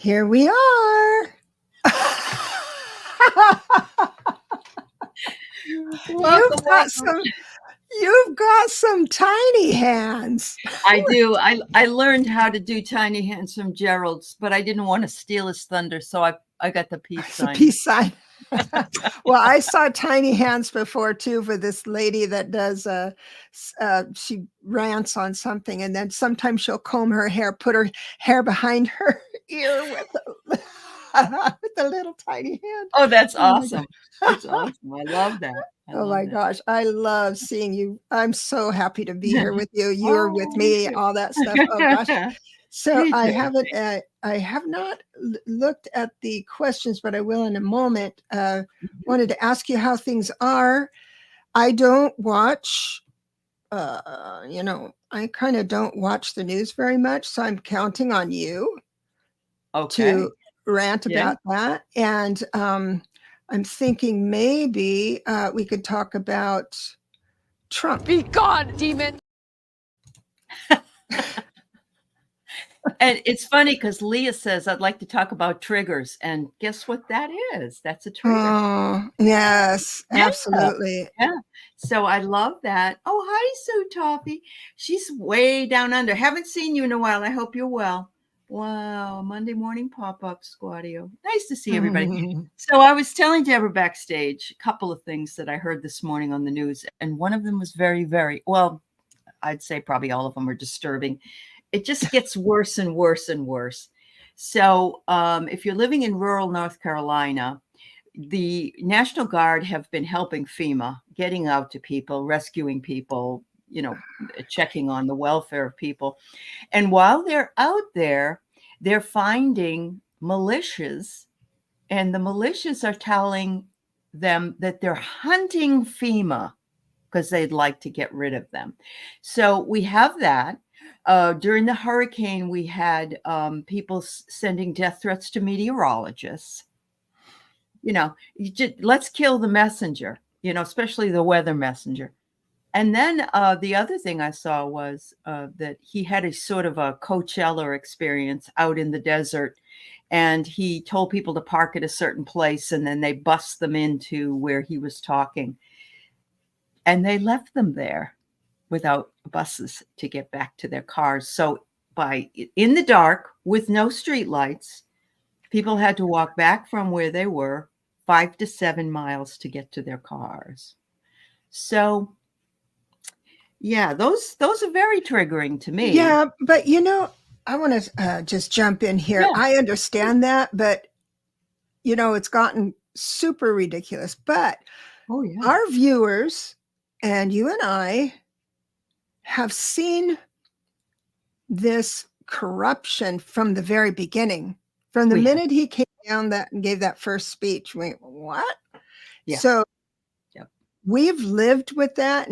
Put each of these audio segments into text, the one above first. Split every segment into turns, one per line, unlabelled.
Here we are. You've got some tiny hands.
I do. I learned how to do tiny hands from Gerald's, but I didn't want to steal his thunder, so I got the peace sign.
The peace sign. Well, I saw tiny hands before too for this lady that does she rants on something, and then sometimes she'll comb her hair, put her hair behind her ear with a little tiny hand.
Oh, that's awesome. That's awesome. I love that.
Oh my gosh, I love seeing you. I'm so happy to be here with you. You're with me, all that stuff. Oh gosh. So I have not looked at the questions, but I will in a moment. Wanted to ask you how things are. I don't watch, I kind of don't watch the news very much. So I'm counting on you to rant about that. And I'm thinking maybe we could talk about Trump.
Be gone, demon.
And it's funny because Leah says, I'd like to talk about triggers. And guess what that is? That's a trigger.
Oh, yes, absolutely.
Yeah. So I love that. Oh, hi, Sue Toffee. She's way down under. Haven't seen you in a while. I hope you're well. Wow. Monday morning pop-up, Squadio. Nice to see everybody. So I was telling Deborah backstage a couple of things that I heard this morning on the news. And one of them was very, very, well, I'd say probably all of them are disturbing. It just gets worse and worse and worse. So if you're living in rural North Carolina, the National Guard have been helping FEMA, getting out to people, rescuing people, checking on the welfare of people. And while they're out there, they're finding militias, and the militias are telling them that they're hunting FEMA because they'd like to get rid of them. So we have that. During the hurricane, we had people sending death threats to meteorologists. Let's kill the messenger, especially the weather messenger. And then the other thing I saw was that he had a sort of a Coachella experience out in the desert. And he told people to park at a certain place, and then they bust them into where he was talking. And they left them there without buses to get back to their cars. So in the dark with no street lights, people had to walk back from where they were 5 to 7 miles to get to their cars. So yeah, those are very triggering to me.
Yeah, but I want to just jump in here. Yeah. I understand that, but it's gotten super ridiculous. But our viewers and you and I have seen this corruption from the very beginning. From the minute he came down that and gave that first speech, we went, what? Yeah. So we've lived with that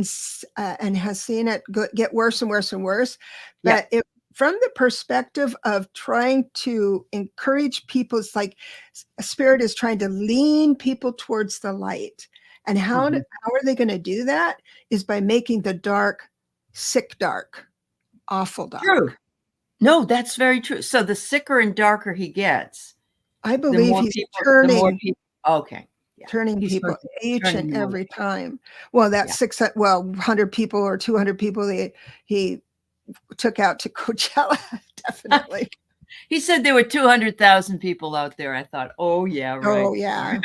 and has seen it get worse and worse and worse. But from the perspective of trying to encourage people, it's like a spirit is trying to lean people towards the light. And how are they going to do that? Is by making the dark sick dark, awful dark.
True. No, that's very true. So the sicker and darker he gets,
I believe he's turning people each and every time. Well, that's 100 people or 200 people he took out to Coachella, definitely.
He said there were 200,000 people out there. I thought, oh yeah, right.
Oh yeah.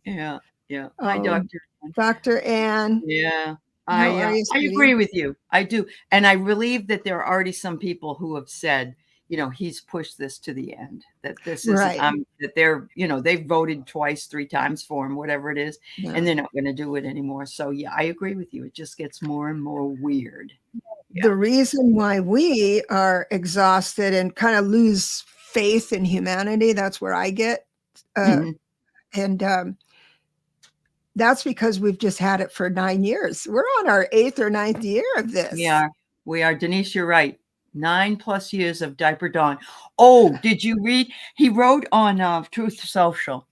Yeah. Hi,
Dr. Ann.
Yeah. I agree with you. I do. And I believe that there are already some people who have said, he's pushed this to the end, that this is, that they're, they've voted twice, 3 times for him, whatever it is, and they're not going to do it anymore. So yeah, I agree with you. It just gets more and more weird. Yeah.
The reason why we are exhausted and kind of lose faith in humanity, that's where I get, and that's because we've just had it for 9 years. We're on our 8th or 9th year of this.
We are. Denise, you're right. 9+ years of Diaper Dawn. Oh, did you read? He wrote on Truth Social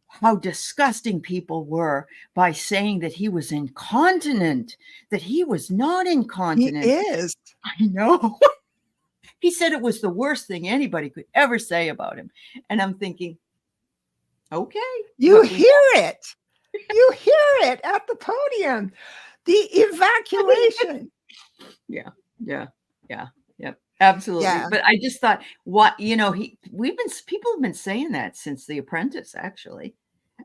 how disgusting people were by saying that he was incontinent, that he was not incontinent.
He is.
I know. He said it was the worst thing anybody could ever say about him. And I'm thinking, okay.
You hear it. You hear it at the podium. The evacuation.
Yeah. Absolutely.
Yeah.
But I just thought, what, people have been saying that since The Apprentice, actually.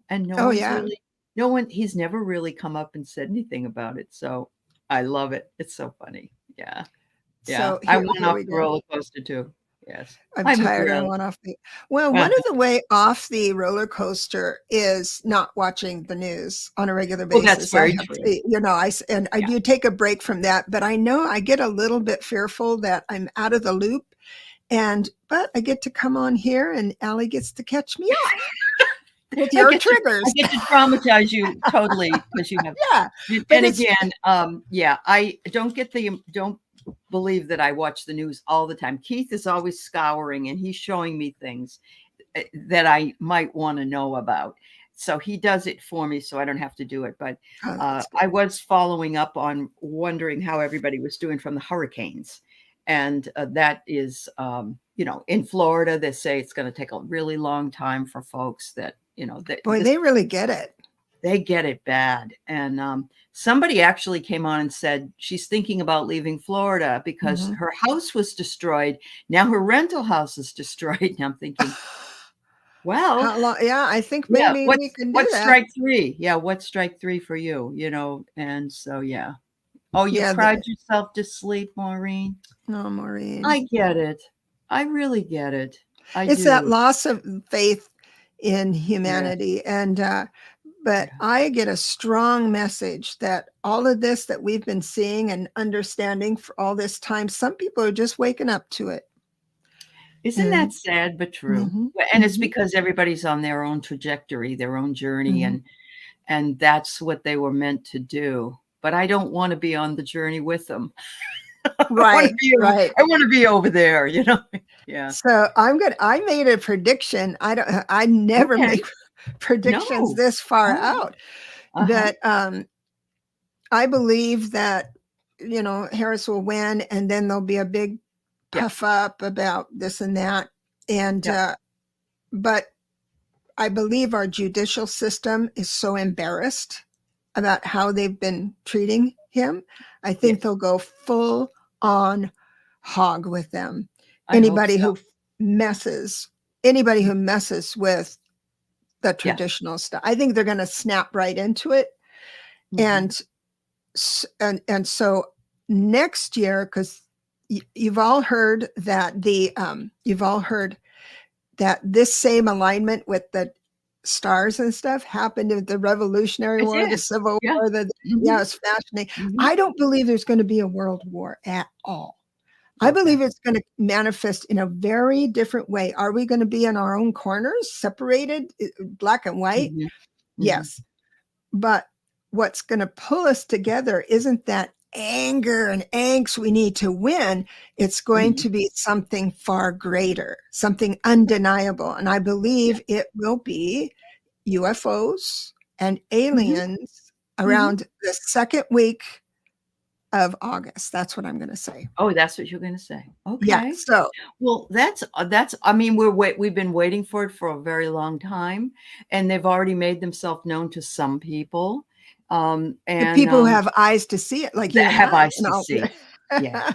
And he's never really come up and said anything about it. So I love it. It's so funny. Yeah.
So
I went off the roller coaster too. Yes.
I'm tired. I went off one of the way off the roller coaster is not watching the news on a regular basis.
Well, that's very true.
I do take a break from that, but I know I get a little bit fearful that I'm out of the loop, but I get to come on here and Aley gets to catch me up with your triggers.
I get to traumatize you totally because you have. And again, I don't believe that I watch the news all the time. Keith is always scouring and he's showing me things that I might want to know about. So he does it for me so I don't have to do it. But I was following up on wondering how everybody was doing from the hurricanes. And that is, in Florida, they say it's going to take a really long time for folks that,
they really get it.
They get it bad. And somebody actually came on and said she's thinking about leaving Florida because her house was destroyed. Now her rental house is destroyed. And I'm thinking, well,
how long? Yeah, I think maybe we can do
what's
that.
strike three? Yeah, what's strike three for you? And so, yeah. Oh, you cried yourself to sleep, Maureen?
No, Maureen.
I get it. I really get it.
It's that loss of faith in humanity. And but I get a strong message that all of this that we've been seeing and understanding for all this time, some people are just waking up to it.
Isn't that sad but true? And it's because everybody's on their own trajectory, their own journey, and that's what they were meant to do. But I don't want to be on the journey with them.
Right.
I want to be over there, Yeah.
So I made a prediction. I never make predictions this far out. But I believe that, Harris will win and then there'll be a big puff up about this and that. And but I believe our judicial system is so embarrassed about how they've been treating him. I think they'll go full on hog with them. Anybody who messes with the traditional stuff, I think they're going to snap right into it. And so next year, because you've all heard that this same alignment with the stars and stuff happened in the Revolutionary War, the Civil War. It's fascinating. I don't believe there's going to be a world war at all. I believe it's going to manifest in a very different way. Are we going to be in our own corners, separated, black and white? Yes. But what's going to pull us together isn't that anger and angst we need to win. It's going to be something far greater, something undeniable. And I believe it will be UFOs and aliens around the second week of August. That's what I'm going to say.
Oh, that's what you're going to say. Okay.
Yeah. So,
well, that's, I mean, we've been waiting for it for a very long time, and they've already made themselves known to some people. And
the people who have eyes to see it, like
that have eyes to see.
Yeah.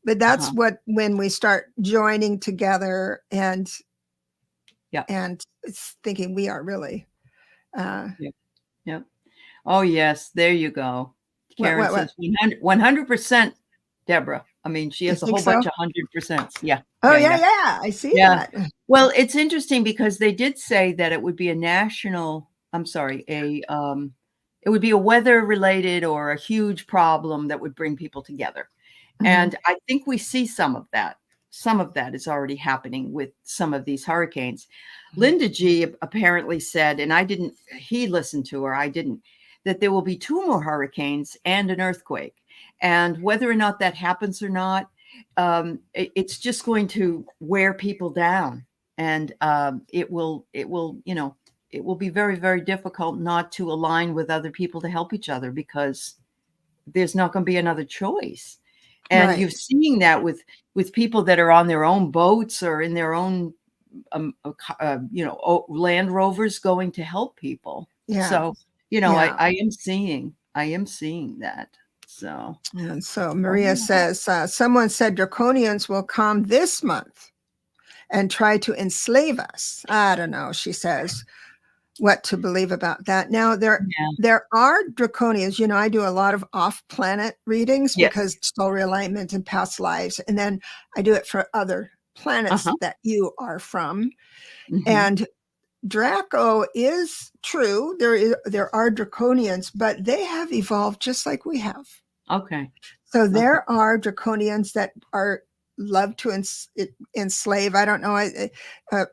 But that's what, when we start joining together and it's thinking we are really.
Oh, yes. There you go. Karen says 100%, Deborah. I mean, she has a whole bunch of 100%. Yeah.
Oh, yeah. I see that.
Well, it's interesting because they did say that it would be it would be a weather related or a huge problem that would bring people together. And I think we see some of that. Some of that is already happening with some of these hurricanes. Linda G apparently said, and he listened to her, I didn't, that there will be 2 more hurricanes and an earthquake. And whether or not that happens or not, it's just going to wear people down. And it will be very, very difficult not to align with other people to help each other, because there's not going to be another choice. And you're seeing that with people that are on their own boats or in their own, Land Rovers going to help people.
Yeah.
So, I am seeing that. So,
and so Maria says, someone said draconians will come this month and try to enslave us. I don't know, she says, what to believe about that. Now, there are draconians. I do a lot of off-planet readings because soul realignment and past lives. And then I do it for other planets that you are from. And Draco is true. There are draconians, but they have evolved just like we have.
Okay.
So there are draconians that love to enslave. I don't know.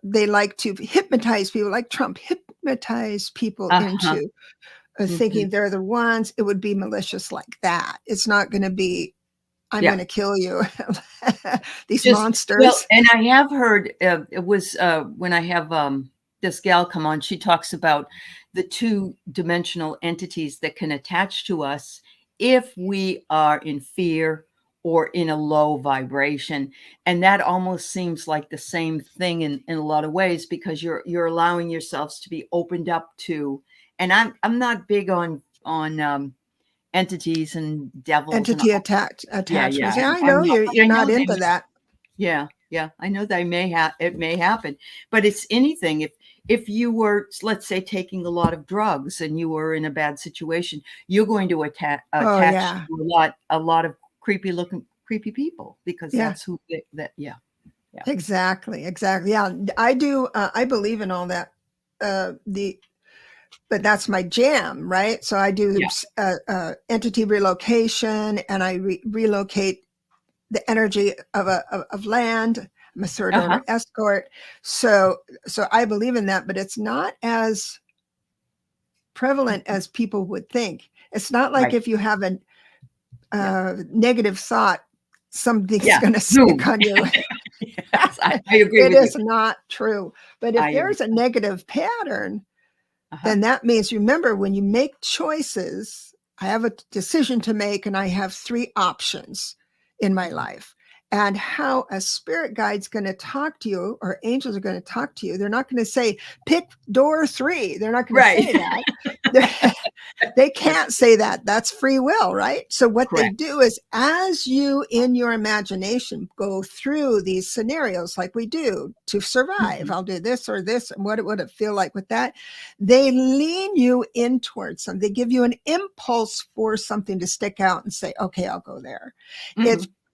They like to hypnotize people, like Trump hypnotize people into thinking they're the ones. It would be malicious like that. It's not going to be, I'm going to kill you. These monsters.
Well, and I have heard it was when I have this gal come on, she talks about the 2-dimensional entities that can attach to us if we are in fear or in a low vibration. And that almost seems like the same thing in a lot of ways, because you're allowing yourselves to be opened up to, and I'm not big on entities and devils.
Entity attachments. Yeah, I know you're not into that.
Yeah. I know that it may happen, but it's anything. If you were, let's say, taking a lot of drugs and you were in a bad situation, you're going to attach to a lot of creepy people, because that's who
Exactly. Yeah, I do. I believe in all that. But that's my jam, right? So I do entity relocation, and I relocate the energy of land. I'm a third order escort. So I believe in that, but it's not as prevalent as people would think. It's not like if you have a negative thought, something's going to stick on you.
Yes, I agree with
you. It is not true. But if there's a negative pattern, then that means, remember, when you make choices, I have a decision to make, and I have 3 options in my life. And how a spirit guide's going to talk to you, or angels are going to talk to you, they're not going to say, pick door 3. They're not going to say that. They can't say that. That's free will, right? So what they do is, as you in your imagination go through these scenarios like we do to survive, I'll do this or this, and what would it feel like with that? They lean you in towards something. They give you an impulse for something to stick out and say, okay, I'll go there.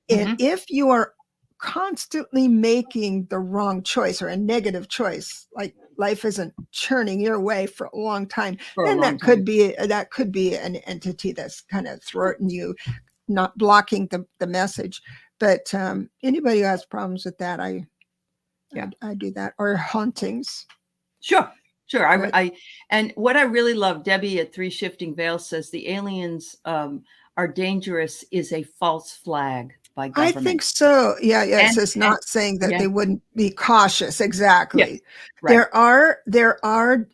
And if you are constantly making the wrong choice or a negative choice, like life isn't churning your way for a long time, then that could be an entity that's kind of thwarting you, not blocking the message. But anybody who has problems with that, I do that. Or hauntings.
Sure. And what I really love, Debbie at 3 Shifting Veils says the aliens are dangerous is a false flag by government.
I think so. Yeah. It says not saying that they wouldn't be cautious. Exactly. There are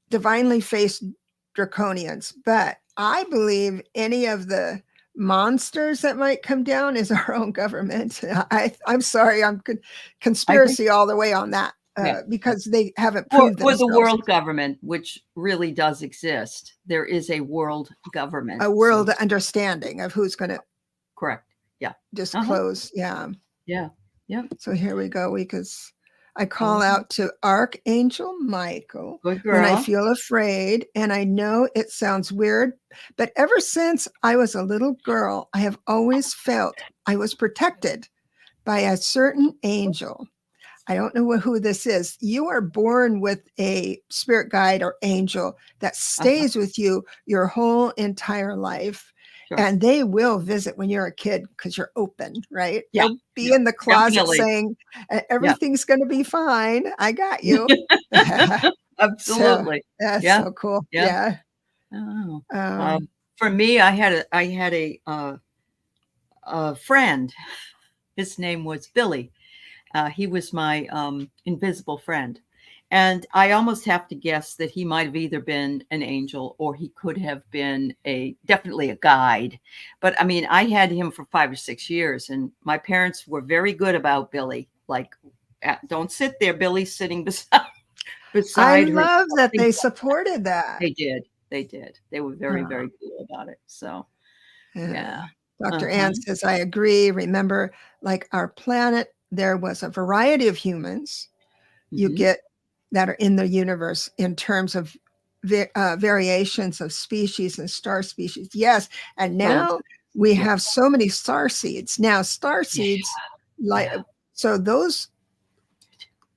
divinely faced draconians, but I believe any of the monsters that might come down is our own government. I'm sorry, I'm conspiracy all the way on that. Because they haven't proved themselves.
Or the world government, which really does exist. There is a world government.
A world understanding of who's going to disclose. Yeah. So here we go. Because I call out to Archangel Michael when I feel afraid. And I know it sounds weird, but ever since I was a little girl, I have always felt I was protected by a certain angel. I don't know who this is. You are born with a spirit guide or angel that stays with you your whole entire life. And they will visit when you're a kid because you're open, right? They'll be in the closet saying, everything's going to be fine. I got you.
Absolutely.
That's so cool. Yeah.
For me, I had a friend. His name was Billy. He was my invisible friend. And I almost have to guess that he might have either been an angel or he could have been definitely a guide. But I mean, I had him for 5 or 6 years, and my parents were very good about Billy. Like, don't sit there, Billy's sitting beside her.
I love that they supported that.
They did. They were very, very cool about it. So, yeah.
Dr. Ann says, I agree. Remember, like our planet, there was a variety of humans you get that are in the universe in terms of variations of species and star species. Yes. And now we have so many star seeds. Now, star seeds, so those,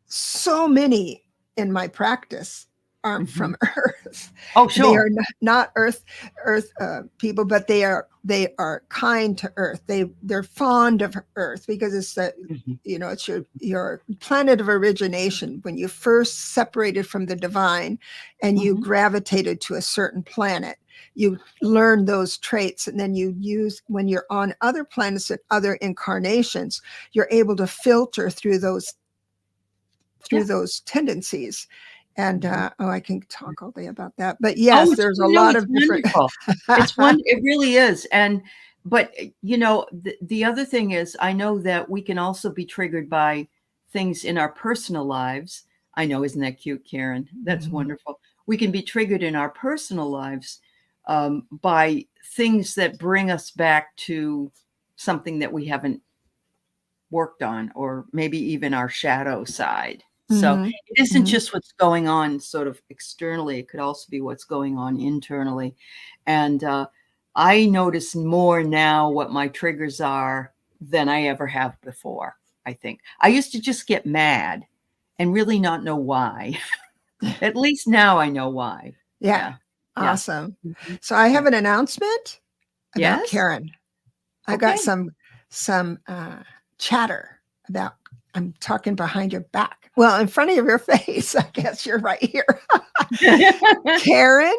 so many in my practice aren't from Earth.
Oh, sure.
They are not Earth people, but they are kind to Earth. They're fond of Earth because it's it's your planet of origination. When you first separated from the divine and you gravitated to a certain planet, you learn those traits, and then you use, when you're on other planets and other incarnations, you're able to filter through those tendencies. And I can talk all day about that. But yes, there's a lot of different.
It really is. But the other thing is, I know that we can also be triggered by things in our personal lives. I know, isn't that cute, Karen? That's wonderful. We can be triggered in our personal lives by things that bring us back to something that we haven't worked on, or maybe even our shadow side. So it isn't just what's going on sort of externally. It could also be what's going on internally. And I notice more now what my triggers are than I ever have before, I think. I used to just get mad and really not know why. At least now I know why.
Yeah. Awesome. So I have an announcement about Karen. I got some chatter about, I'm talking behind your back. Well, in front of your face, I guess you're right here. Karen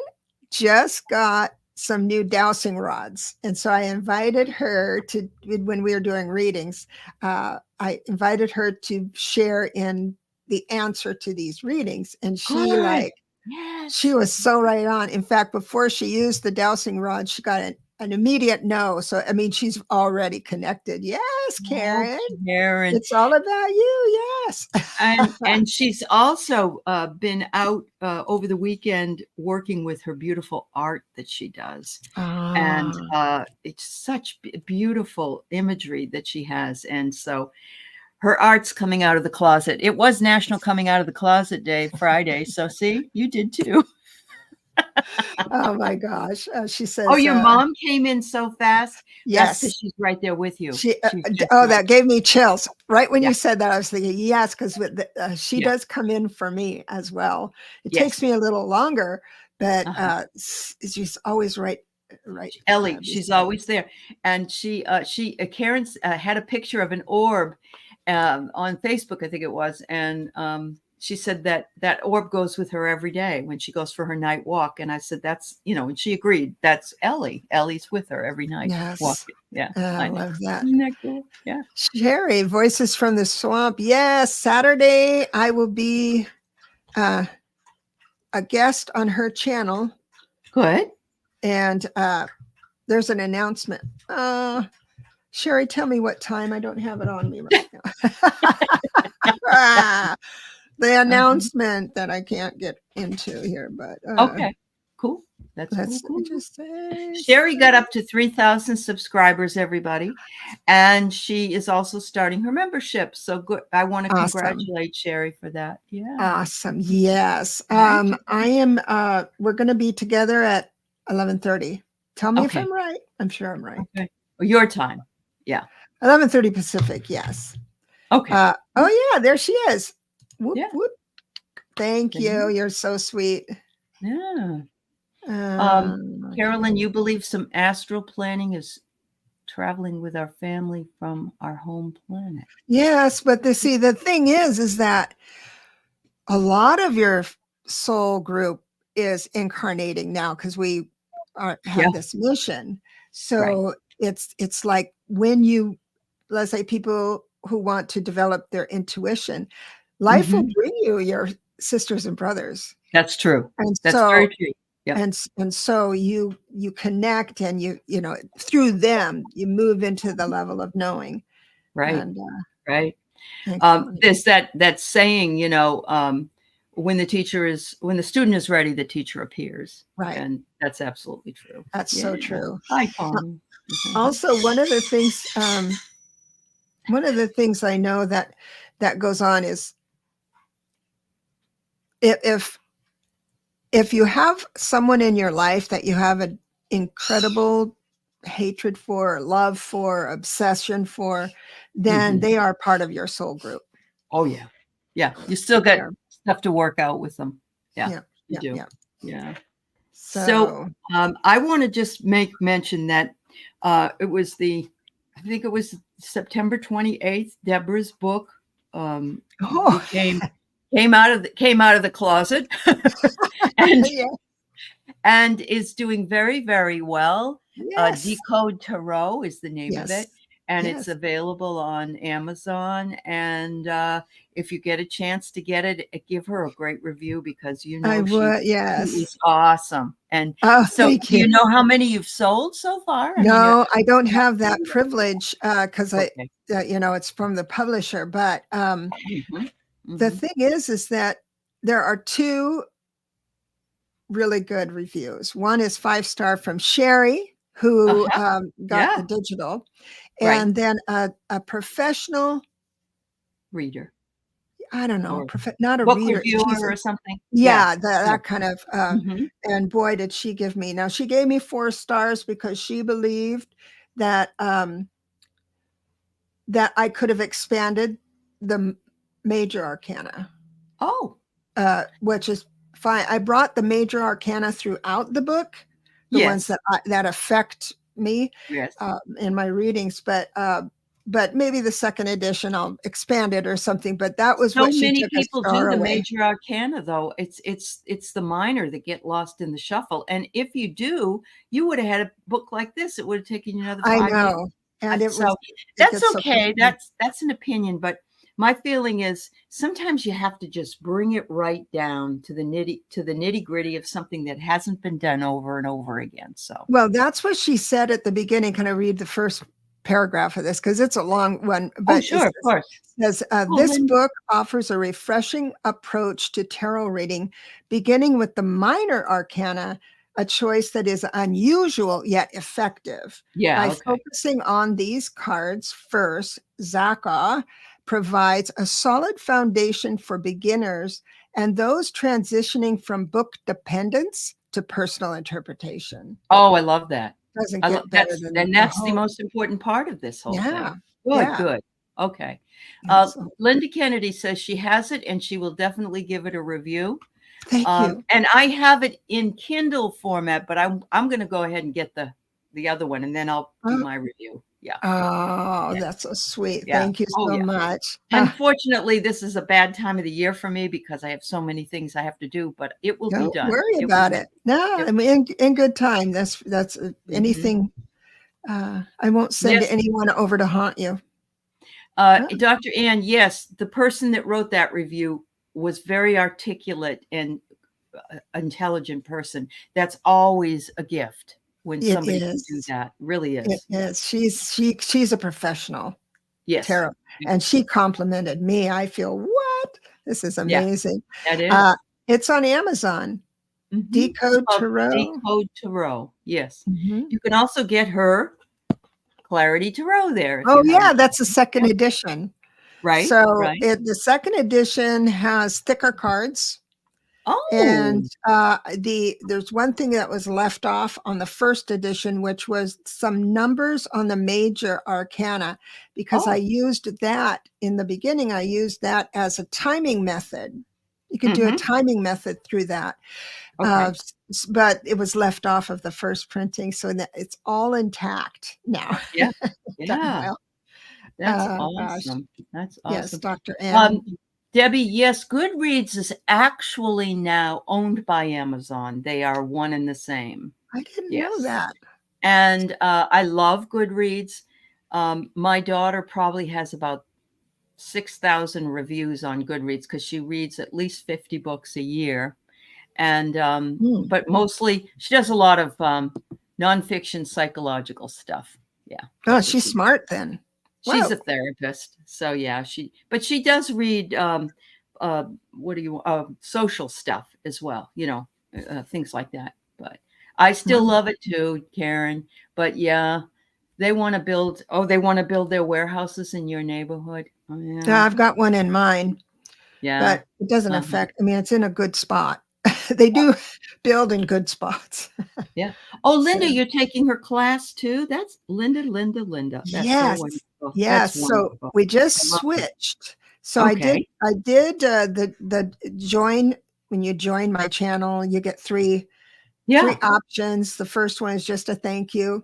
just got some new dowsing rods. And so I invited her to, when we were doing readings, I invited her to share in the answer to these readings. And she she was so right on. In fact, before she used the dowsing rod, she got an immediate no. So, I mean, she's already connected. Yes, Karen.
Karen.
It's all about you. Yes.
and she's also been out over the weekend working with her beautiful art that she does. And it's such beautiful imagery that she has. And so her art's coming out of the closet. It was National Coming Out of the Closet Day, Friday. So see, you did too.
Oh my gosh. She says,
oh, your mom came in so fast.
Yes.
That's she's right there with you.
That gave me chills. Right when you said that, I was thinking, yes, because she does come in for me as well. It takes me a little longer, but she's always right.
Ellie, she's always there. And Karen had a picture of an orb on Facebook, I think it was. And she said that orb goes with her every day when she goes for her night walk. And I said, that's, and she agreed. That's Ellie. Ellie's with her every night.
Yes.
Walking. Yeah.
I love that.
Isn't that cool? Yeah.
Sherry, Voices from the Swamp. Yes. Saturday, I will be a guest on her channel.
Good.
And there's an announcement. Sherry, tell me what time. I don't have it on me right now. The announcement that I can't get into here, but
okay, cool. That's cool.
Just say,
Sherry got up to 3,000 subscribers, everybody, and she is also starting her membership. So good. I want to congratulate Sherry for that. Yeah.
Awesome. Yes. I am. We're going to be together at 11:30. Tell me if I'm right. I'm sure I'm right.
Okay. Your time. Yeah.
11:30 Pacific. Yes.
Okay.
Oh yeah, there she is. Whoop,
yeah.
Whoop. Thank you. You're so sweet.
Yeah. Carolyn, you believe some astral planning is traveling with our family from our home planet?
Yes, but the thing is that a lot of your soul group is incarnating now because we have this mission. So it's like when you, let's say, people who want to develop their intuition, life will bring you sisters and brothers.
That's true.
And
That's
so,
very true. Yep.
And so you connect, and you know, through them, you move into the level of knowing.
Right.
And,
right. There's that saying, you know, when the student is ready, the teacher appears.
Right.
And that's absolutely true.
That's so true.
Hi, Tom.
Also, one of the things I know that goes on is if you have someone in your life that you have an incredible hatred for, love for, obsession for, then they are part of your soul group.
Oh yeah. Yeah. You still got stuff to work out with them. Yeah. You do. Yeah. So I want to just make mention that I think it was September 28th, Deborah's book came out of the closet and is doing very, very well. Yes. Decode Tarot is the name of it. And it's available on Amazon. And if you get a chance to get it, give her a great review, because she is awesome. And so do you know how many you've sold so far?
No, I don't have that privilege because it's from the publisher. But the thing is that there are 2 really good reviews. One is 5-star from Sherry, who got the digital. And then a professional
reader.
I don't know, not a
book
reader.
Reviewer or something.
That kind of. And boy, did she give me. Now, she gave me 4 stars because she believed that that I could have expanded the major arcana.
Oh,
which is fine. I brought the major arcana throughout the book, the ones that affect me in my readings, but maybe the second edition I'll expand it or something. But that was what she took. So many people do the
major arcana, though. It's the minor that get lost in the shuffle. And if you do, you would have had a book like this. It would have taken you another 5 years.
I know, and
that's okay. That's an opinion, but my feeling is sometimes you have to just bring it right down to the nitty gritty of something that hasn't been done over and over again. So,
well, that's what she said at the beginning. Can I read the first paragraph of this? Because it's a long one. But
sure, of course.
It says, this book offers a refreshing approach to tarot reading, beginning with the minor arcana, a choice that is unusual yet effective. By focusing on these cards first, Zachau provides a solid foundation for beginners and those transitioning from book dependence to personal interpretation.
Oh, I love that.
Doesn't get better than
that's the most important part of this whole thing. Good. Okay. Linda Kennedy says she has it and she will definitely give it a review.
Thank you.
And I have it in Kindle format, but I'm going to go ahead and get the other one, and then I'll do my review. Yeah.
Oh, that's so sweet. Yeah. Thank you so much.
Unfortunately, this is a bad time of the year for me because I have so many things I have to do, but it will be done.
Don't worry about it. No, I mean, in good time. That's anything. I won't send anyone over to haunt you.
Dr. Ann, yes, the person that wrote that review was very articulate and intelligent person. That's always a gift. When somebody can do that, really is.
It is. She's a professional.
Yes.
Tarot. And she complimented me. I feel, what? This is amazing.
Yeah, that is.
It's on Amazon. Decode Tarot.
Decode Tarot. Yes. You can also get her Clarity Tarot there.
Oh, yeah. That's the second edition.
Right.
So the second edition has thicker cards.
Oh,
and there's one thing that was left off on the first edition, which was some numbers on the major arcana, because I used that in the beginning. I used that as a timing method. You could do a timing method through that. But it was left off of the first printing, so that it's all intact now.
Yeah. That's awesome.
Gosh.
That's awesome.
Yes, Dr. Ann.
Debbie, yes, Goodreads is actually now owned by Amazon. They are one and the same.
I didn't know that.
And I love Goodreads. My daughter probably has about 6,000 reviews on Goodreads because she reads at least 50 books a year. And but mostly she does a lot of nonfiction psychological stuff. Yeah.
Oh, she's smart then.
She's a therapist. So yeah, she does read social stuff as well, things like that. But I still love it too, Karen. But yeah, they want to build their warehouses in your neighborhood. Oh,
yeah, I've got one in mind.
Yeah.
But it doesn't affect, I mean, it's in a good spot. They do build in good spots.
Yeah. Oh, Linda, you're taking her class too? That's Linda. That's
yes.
so wonderful.
Yes.
That's wonderful.
So we just switched. So okay. I did the join. When you join my channel, you get three options. The first one is just a thank you.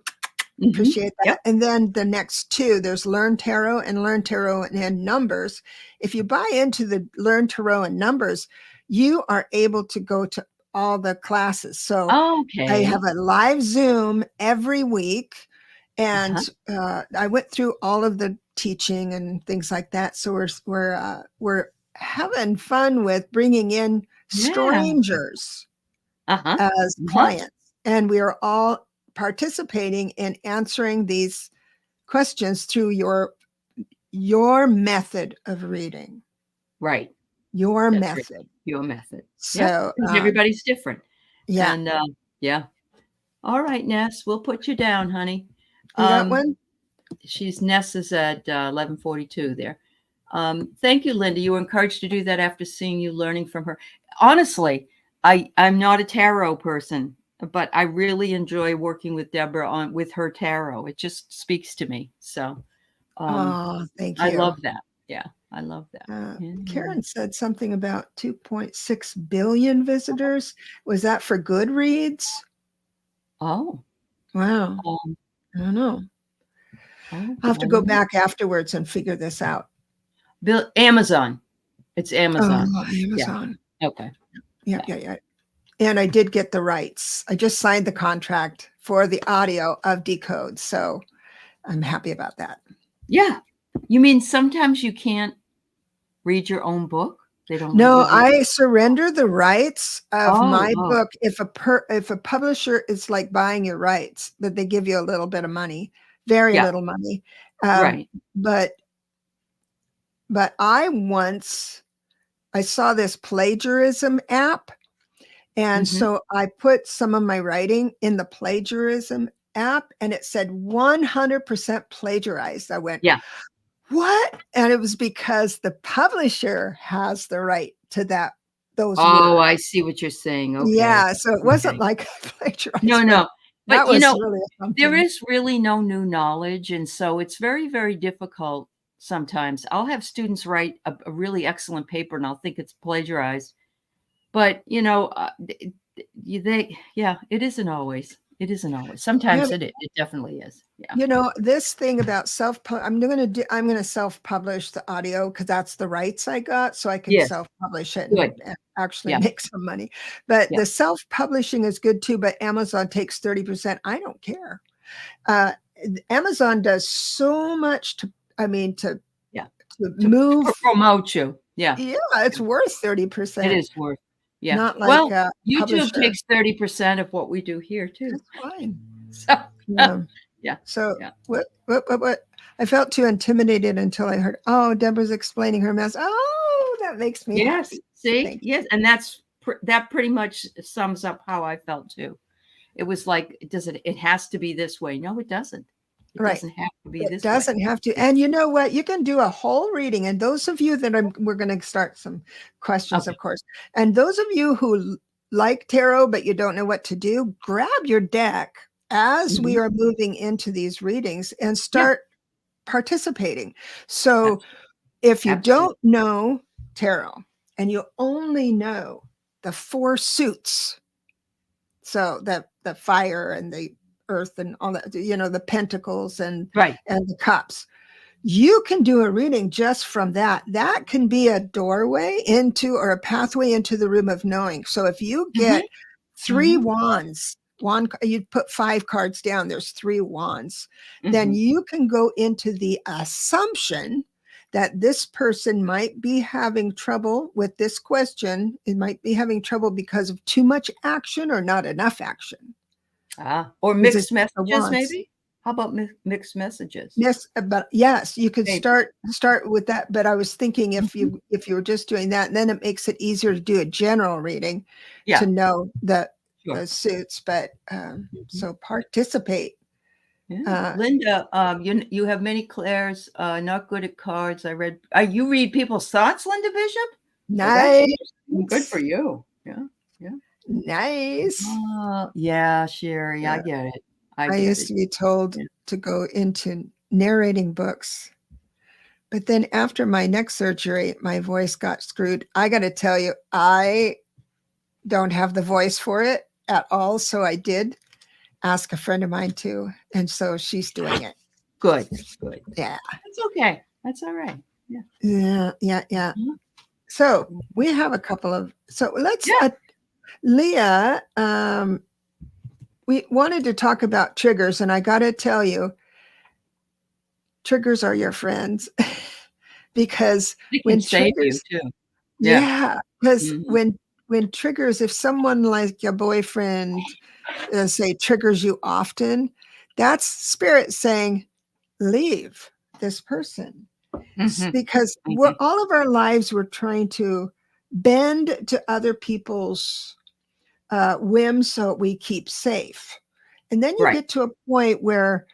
Appreciate that. Yep. And then the next two, there's Learn Tarot and Numbers. If you buy into the Learn Tarot and Numbers, you are able to go to all the classes. So I have a live Zoom every week, and I went through all of the teaching and things like that. So we're having fun with bringing in strangers as clients, and we are all participating in answering these questions through your method of reading.
Right.
Your method.
Right. Your method.
So
everybody's different.
Yeah.
And all right, Ness, we'll put you down, honey.
You got one?
Ness is at 1142 there. Thank you, Linda. You were encouraged to do that after seeing you learning from her. Honestly, I'm not a tarot person, but I really enjoy working with Deborah with her tarot. It just speaks to me. So
thank you.
I love that. Yeah, I love that.
Karen said something about 2.6 billion visitors. Was that for Goodreads?
Oh.
Wow. I don't know. I'll have to go back afterwards and figure this out.
Amazon. It's Amazon.
Oh, Amazon.
Yeah. Okay.
Yeah. And I did get the rights. I just signed the contract for the audio of Decode. So I'm happy about that.
Yeah. You mean sometimes you can't read your own book? They don't.
No, I surrender the rights of my book. If a publisher is like buying your rights, that they give you a little bit of money, very little money.
Right.
But I saw this plagiarism app. And so I put some of my writing in the plagiarism app, and it said 100% plagiarized. I went, what? And it was because the publisher has the right to those words.
I see what you're saying. Okay.
Yeah. So it wasn't like plagiarized.
No. But
really
there is really no new knowledge. And so it's very, very difficult sometimes. I'll have students write a really excellent paper and I'll think it's plagiarized. But, it isn't always. It isn't always. Sometimes it definitely is. Yeah.
This thing about I'm going to self-publish the audio because that's the rights I got, so I can self-publish it and actually make some money. But the self-publishing is good too, but Amazon takes 30%. I don't care. Amazon does so much to move,
to promote you. Yeah.
Yeah, it's worth 30%.
It is worth. Yeah.
Not like
YouTube
publisher.
takes 30% of what we do here too.
That's fine.
So,
yeah. So what? I felt too intimidated until I heard, Deborah's explaining her mess. Oh, that makes me happy.
See? Yes. And that pretty much sums up how I felt too. It was like, it has to be this way. No, it doesn't. It doesn't have to be this way. It
doesn't have to. And you know what? You can do a whole reading. And those of you we're going to start some questions, of course. And those of you who like tarot, but you don't know what to do, grab your deck as we are moving into these readings and start participating. So if you don't know tarot and you only know the 4 suits, so the fire and the earth and all that, the pentacles and the cups, you can do a reading just from that. That can be a doorway into or a pathway into the room of knowing. So if you get 3 wands, you put 5 cards down, there's 3 wands, then you can go into the assumption that this person might be having trouble with this question. It might be having trouble because of too much action or not enough action.
Or mixed messages, maybe? How about mixed messages?
Yes, but yes, you could start with that. But I was thinking if you were just doing that, then it makes it easier to do a general reading to know the suits. But so participate.
Yeah. Linda, you have many clairs, not good at cards. I read. You read people's thoughts, Linda Bishop?
Nice.
Good for you. Yeah.
Nice.
Yeah, Sherry, I get it.
I used to be told to go into narrating books. But then after my neck surgery, my voice got screwed. I got to tell you, I don't have the voice for it at all. So I did ask a friend of mine to, and so she's doing it.
Good.
Yeah.
That's okay. That's all right. Yeah.
So we have a couple of, so let's, Leah, we wanted to talk about triggers, and I got to tell you, triggers are your friends because when triggers,
you too.
Because when triggers, if someone like your boyfriend, say triggers you often, that's spirit saying, leave this person. Because all of our lives, we're trying to bend to other people's whims so we keep safe. And then you get to a point where,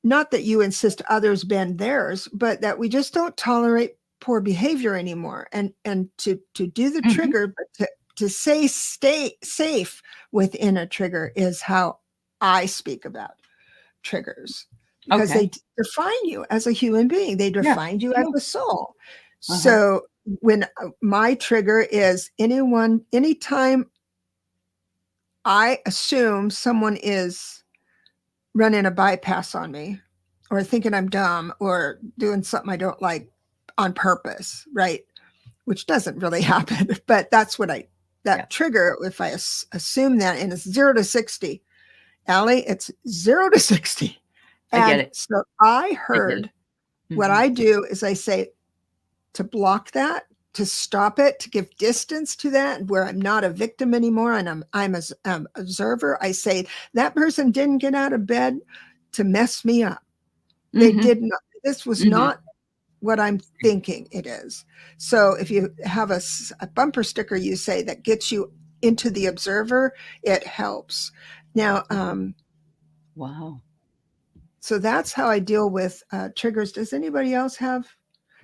not that you insist others bend theirs, but that we just don't tolerate poor behavior anymore. And to do the trigger, but to stay safe within a trigger is how I speak about triggers, because they define you as a human being. They define you as a soul. So when my trigger is anytime I assume someone is running a bypass on me or thinking I'm dumb or doing something I don't like on purpose, right? Which doesn't really happen, but that's what trigger, if I assume that, and it's 0 to 60, Aley, it's 0 to 60.
I get it.
So I heard what I do is I say to block that, to stop it, to give distance to that, where I'm not a victim anymore and I'm an observer. I say that person didn't get out of bed to mess me up. They did not. This was not what I'm thinking it is. So if you have a bumper sticker, you say that gets you into the observer, it helps. Now,
wow.
So that's how I deal with triggers. Does anybody else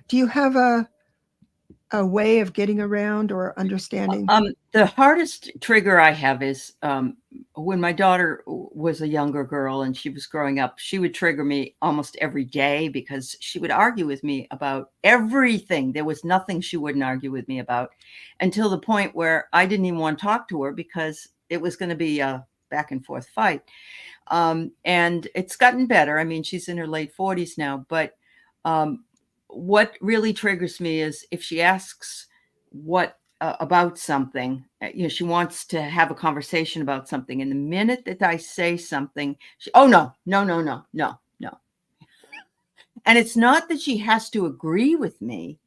do you have a way of getting around or understanding?
The hardest trigger I have is when my daughter was a younger girl and she was growing up, she would trigger me almost every day because she would argue with me about everything. There was nothing she wouldn't argue with me about, until the point where I didn't even want to talk to her because it was going to be a back and forth fight. And it's gotten better. I mean, she's in her late 40s now, but what really triggers me is if she asks about something, she wants to have a conversation about something. And the minute that I say something, no. And it's not that she has to agree with me.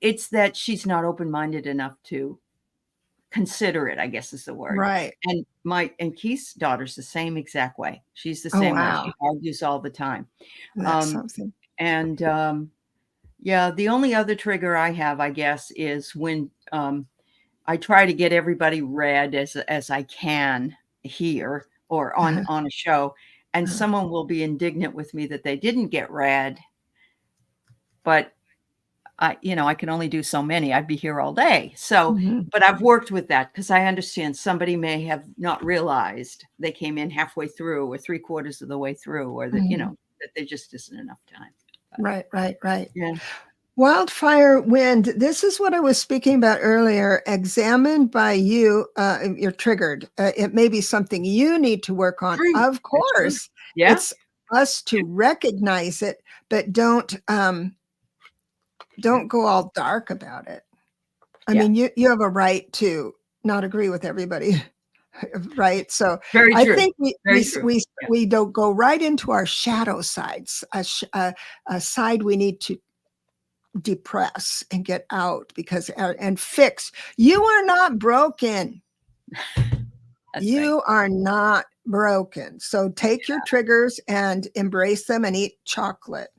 It's that she's not open-minded enough to consider it, I guess is the word.
Right.
And Keith's daughter's the same exact way. She's the same way. She argues all the time.
That's something.
And the only other trigger I have, I guess, is when I try to get everybody read as I can here or on a show, and someone will be indignant with me that they didn't get read, but I can only do so many. I'd be here all day. So, but I've worked with that because I understand somebody may have not realized they came in halfway through or 3/4 of the way through, or that, that there just isn't enough time.
But, right.
Yeah.
Wildfire wind. This is what I was speaking about earlier. Examined by you, you're triggered. It may be something you need to work on.
True.
Of course, it's us to recognize it, but don't go all dark about it. I mean, you have a right to not agree with everybody, right? So I think we don't go right into our shadow sides, a side we need to depress and get out because and fix. You are not broken. You are not broken. So take your triggers and embrace them and eat chocolate.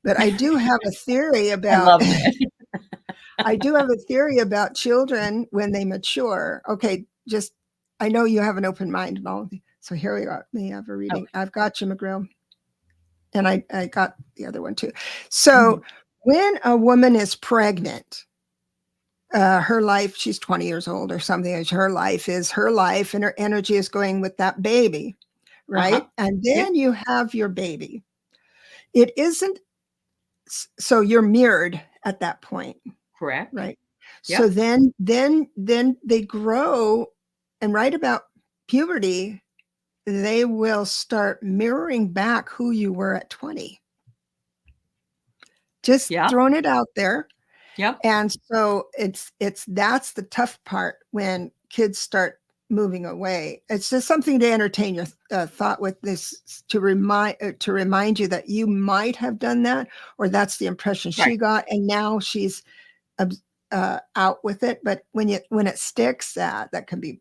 But I do have a theory about
I love that.
I do have a theory about children when they mature. Okay, just I know you have an open mind and all. So here we are. May I have a reading? I've got you, McGrill. And I got the other one too. So when a woman is pregnant, her life, she's 20 years old or something, her life is her life and her energy is going with that baby, right? And then you have your baby. It isn't, so you're mirrored at that point.
Correct.
Right. Yep. So then they grow, and right about puberty, they will start mirroring back who you were at 20. Just throwing it out there.
Yep.
And so that's the tough part when kids start moving away. It's just something to entertain your thought with this, to remind you that you might have done that, or that's the impression she got, and now she's out with it. But when it sticks, that can be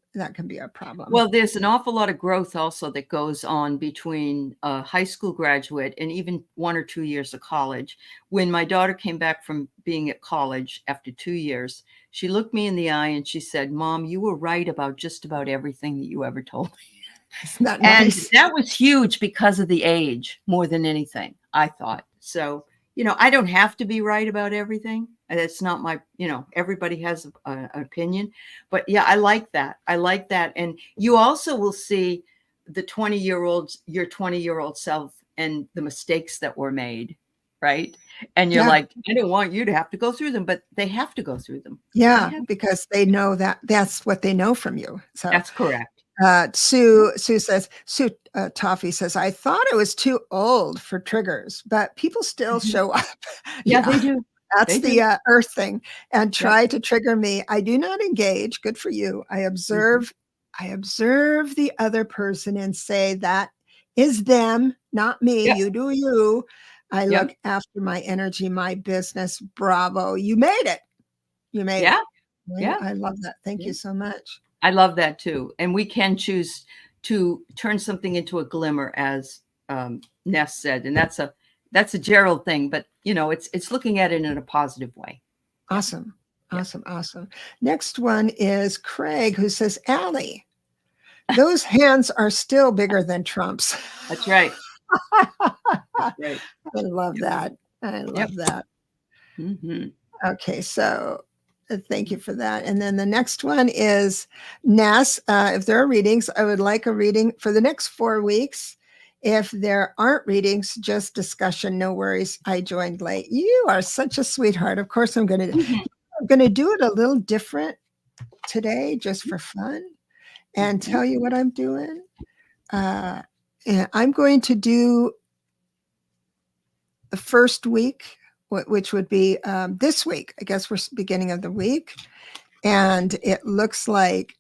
a problem.
Well, there's an awful lot of growth also that goes on between a high school graduate and even 1 or 2 years of college. When my daughter came back from being at college after 2 years, she looked me in the eye and she said, "Mom, you were right about just about everything that you ever told me."
Isn't that nice?
And that was huge because of the age more than anything, I thought. So, I don't have to be right about everything. That's not my, everybody has an opinion, but yeah, I like that. And you also will see your 20-year-old self and the mistakes that were made. Right. And you're like, I don't want you to have to go through them, but they have to go through them.
Yeah. Because they know that's what they know from you. So
that's correct.
Sue Toffee says, I thought I was too old for triggers, but people still show up.
Yeah, they do.
That's the earth thing, and try to trigger me. I do not engage. Good for you. I observe the other person and say, that is them, not me. You do you. I look after my energy, my business. Bravo. You made it. You made it. Yeah. I love that. Thank you so much.
I love that too. And we can choose to turn something into a glimmer, as Ness said. And that's a Gerald thing, but it's looking at it in a positive way.
Awesome. Next one is Craig, who says, Aley, those hands are still bigger than Trump's.
That's right.
That's right. I love that. I love that. Okay. So thank you for that. And then the next one is Ness. If there are readings, I would like a reading for the next 4 weeks. If there aren't readings, just discussion, no worries. I joined late. You are such a sweetheart. Of course, I'm going to do it a little different today, just for fun, and tell you what I'm doing. I'm going to do the first week, which would be this week. I guess we're beginning of the week. And it looks like,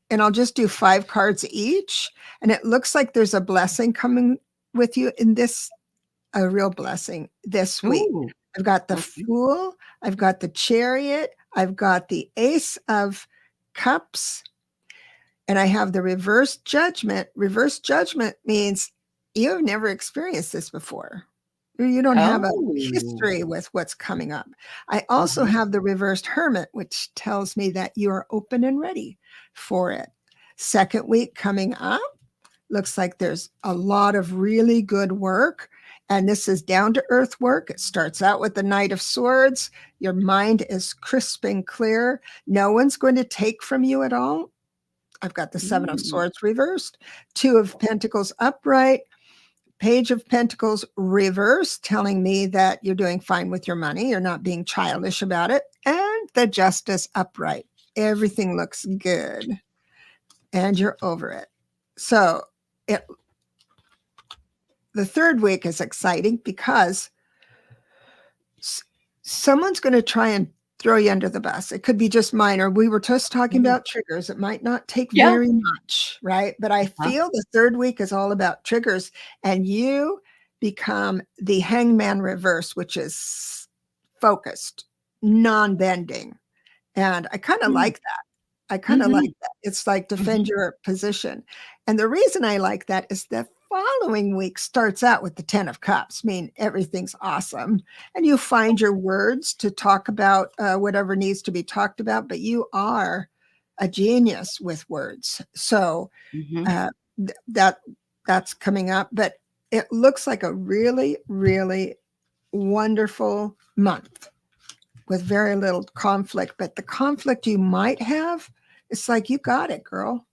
and I'll just do 5 cards each. And it looks like there's a blessing coming with you in this, a real blessing this week. Ooh. I've got the Fool. I've got the Chariot. I've got the Ace of Cups. And I have the Reverse Judgment. Reverse Judgment means you've never experienced this before. You don't have a history with what's coming up. I also have the Reversed Hermit, which tells me that you are open and ready for it. Second week coming up, looks like there's a lot of really good work. And this is down to earth work. It starts out with the Knight of Swords. Your mind is crisp and clear. No one's going to take from you at all. I've got the Seven of Swords reversed, 2 of Pentacles upright, Page of Pentacles reversed, telling me that you're doing fine with your money. You're not being childish about it. And the Justice upright. Everything looks good. And you're over it. So the third week is exciting because someone's going to try and throw you under the bus. It could be just minor. We were just talking about triggers. It might not take very much, right? But I feel the third week is all about triggers, and you become the Hangman reverse, which is focused, non-bending. And I kind of like that. I kind of like that. It's like defend your position. And the reason I like that is the following week starts out with the 10 of Cups. I mean, everything's awesome. And you find your words to talk about whatever needs to be talked about, but you are a genius with words. So that's coming up. But it looks like a really, really wonderful month with very little conflict. But the conflict you might have, it's like, you got it, girl.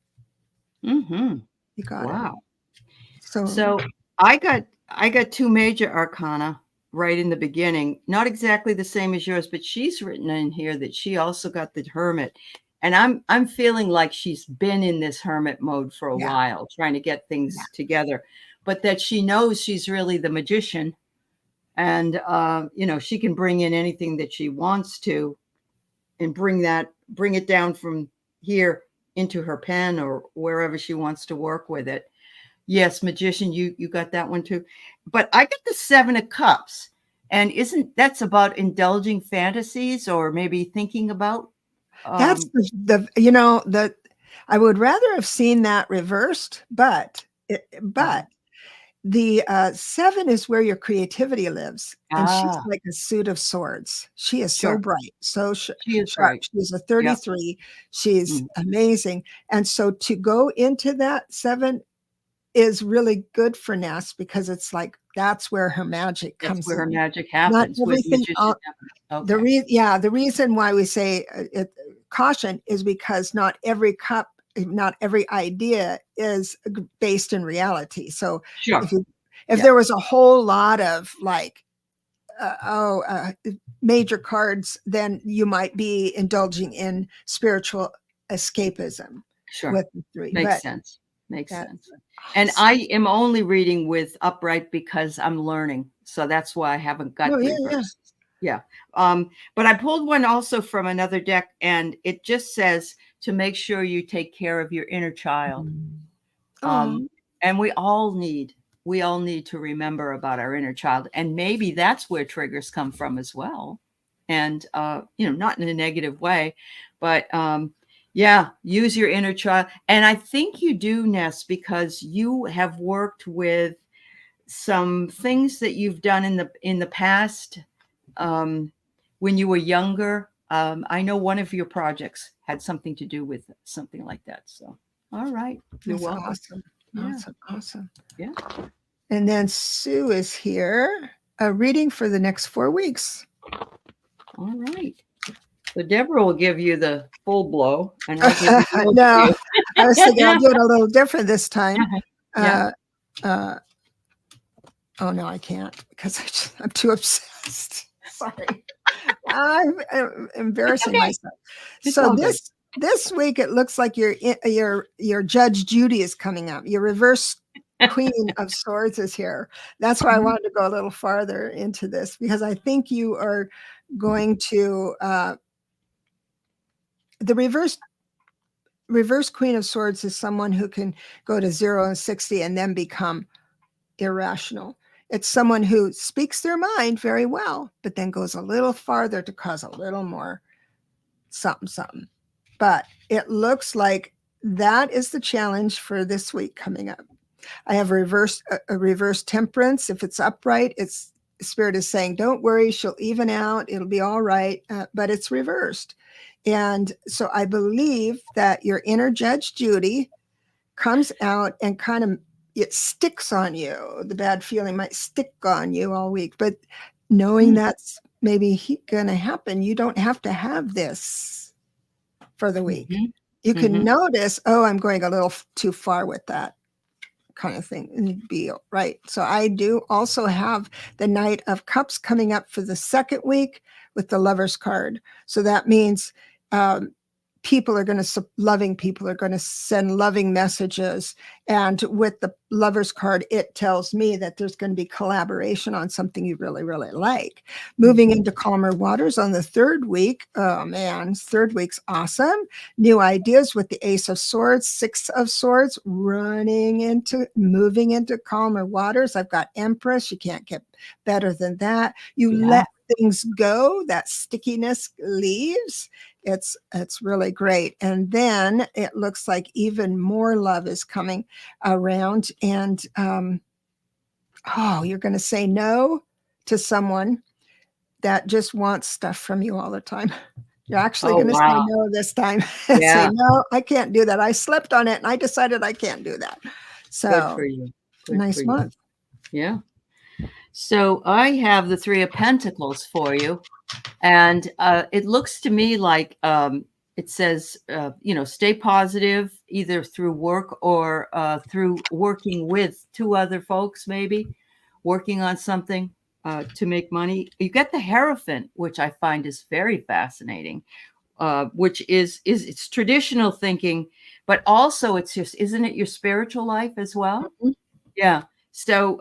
You got it.
So I got 2 major arcana right in the beginning. Not exactly the same as yours, but she's written in here that she also got the Hermit. And I'm feeling like she's been in this hermit mode for a while, trying to get things together, but that she knows she's really the magician. And, she can bring in anything that she wants to and bring it down from here into her pen or wherever she wants to work with it. Yes, magician, you got that one too. But I got the 7 of Cups. And that's about indulging fantasies or maybe thinking about?
That's I would rather have seen that reversed, but the 7 is where your creativity lives, and she's like a suit of swords. She is so bright, so she is sharp. She's a 33. She's amazing, and so to go into that 7 is really good for Ness because it's like that's where her magic comes.
That's where her magic happens.
Not everything. The reason why we say caution is because not every cup, not every idea is based in reality. So if there was a whole lot of like major cards, then you might be indulging in spiritual escapism. With the 3.
Makes sense. And I am only reading with upright because I'm learning. So that's why I haven't got reverse. But I pulled one also from another deck, and it just says to make sure you take care of your inner child. And we all need to remember about our inner child. And maybe that's where triggers come from as well. And, not in a negative way, but use your inner child. And I think you do, Ness, because you have worked with some things that you've done in the past when you were younger. I know one of your projects had something to do with something like that. So, all right. You're welcome.
Awesome. Yeah. And then Sue is here, a reading for the next 4 weeks.
All right. So Deborah will give you the full blow. And
no, I was thinking I'll do it a little different this time. Oh no, I can't because I'm too obsessed. Sorry, I'm embarrassing myself. So this week it looks like your Judge Judy is coming up. Your reverse Queen of Swords is here. That's why I wanted to go a little farther into this because I think you are going to the reverse Queen of Swords is someone who can go to 0 and 60 and then become irrational. It's someone who speaks their mind very well, but then goes a little farther to cause a little more something. But it looks like that is the challenge for this week coming up. I have a reverse Temperance. If it's upright, Spirit is saying, don't worry, she'll even out. It'll be all right. But it's reversed. And so I believe that your inner Judge Judy comes out and kind of, it sticks on you. The bad feeling might stick on you all week, but knowing that's maybe going to happen, you don't have to have this for the week. You can notice, I'm going a little too far with that kind of thing and be right. So I do also have the Knight of Cups coming up for the second week with the Lover's card. So that means loving people are going to send loving messages. And with the Lover's card, it tells me that there's going to be collaboration on something you really, really like. Moving into calmer waters on the third week. Oh man, third week's awesome. New ideas with the Ace of Swords, 6 of Swords, moving into calmer waters. I've got Empress. You can't get better than that. You let things go, that stickiness leaves. It's really great. And then it looks like even more love is coming around. And you're going to say no to someone that just wants stuff from you all the time. You're actually going to say no this time. Say, no, I can't do that. I slept on it and I decided I can't do that. So
good for you.
Nice month.
Yeah. So I have the 3 of Pentacles for you. And it looks to me like it says, stay positive either through work or through working with 2 other folks, maybe working on something to make money. You get the Hierophant, which I find is very fascinating, which is it's traditional thinking, but also it's just, isn't it your spiritual life as well? Mm-hmm. Yeah. So,